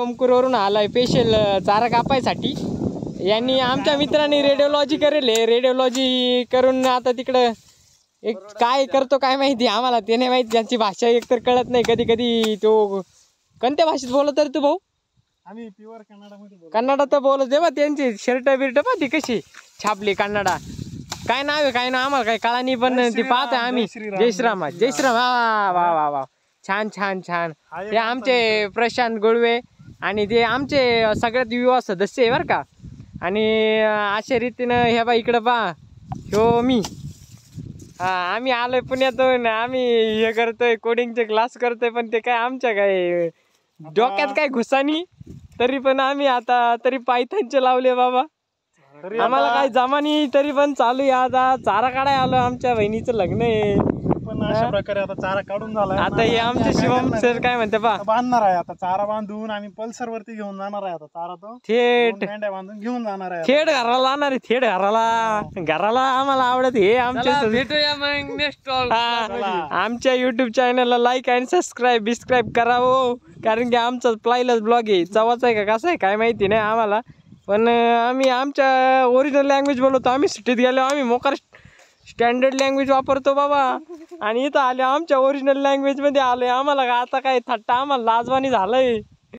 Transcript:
टोमकुरवरून आलाय स्पेशल चारा कापायसाठी। यांनी आमच्या मित्रांनी रेडिओलॉजी करेल, रेडिओलॉजी करून आता तिकडं एक काय करतो काय माहिती आम्हाला, ते नाही माहिती। त्यांची भाषा एकतर कळत नाही, कधी कधी तो कोणत्या भाषेत बोलत तू भाऊ? आम्ही प्युअर कन्नडामध्ये बोलतो। कन्नडात बोलत दे बा, त्यांची शर्ट बिर्ट पा ती कशी छापली कन्नडा। काय नाव आहे काय नाव आम्हाला काय कळा नाही, पण ती पाहतोय आम्ही। जय श्रीराम, जय श्रीराम। वा वा वा, छान छान छान। ते आमचे प्रशांत गुळवे आणि ते आमचे सगळ्यात युवा सदस्य आहे बरं का। आणि अशा रीतीनं हे बा इकडं पा, ह्यो मी आम्ही आलोय पुण्यातून, आम्ही हे करतोय कोडिंगचे क्लास करतोय, पण ते काय आमच्या काय डोक्यात काय घुसानी, तरी पण आम्ही आता तरी पायथनचे लावले बाबा, आम्हाला काय जमानी, तरी पण चालू आहे। आता चारा काढाय आलो, आमच्या बहिणीचं लग्न आहे। पण अशा प्रकारे आता चारा काढून झालाय। आता हे आमचे शिवम सर काय म्हणते पा, बांधणार आहे आता चारा बांधून आम्ही पल्सर वरती घेऊन जाणार आहे। आता चारा तो थेट मेंढ्या बांधून घेऊन जाणार आहे, थेट घराला जाणार आहे, थेट घराला आम्हाला आवडत हे आमच्या। भेटूया मग नेक्स्ट आमच्या युट्यूब चॅनलला लाईक आणि सबस्क्राईब करा हो, कारण की आमचा पहिलाच ब्लॉग आहे। चवाचा आहे का कसा आहे काय माहिती नाही आम्हाला, पण आम्ही आमच्या ओरिजिनल लँग्वेज बोलवतो। आम्ही सिटीत गेलो आम्ही मोकार स्टँडर्ड लँग्वेज वापरतो बाबा, आणि इथं आले आमच्या ओरिजिनल लँग्वेज मध्ये आलोय। आम्हाला आता काय थट्टा, आम्हाला लाजवानी झालंय।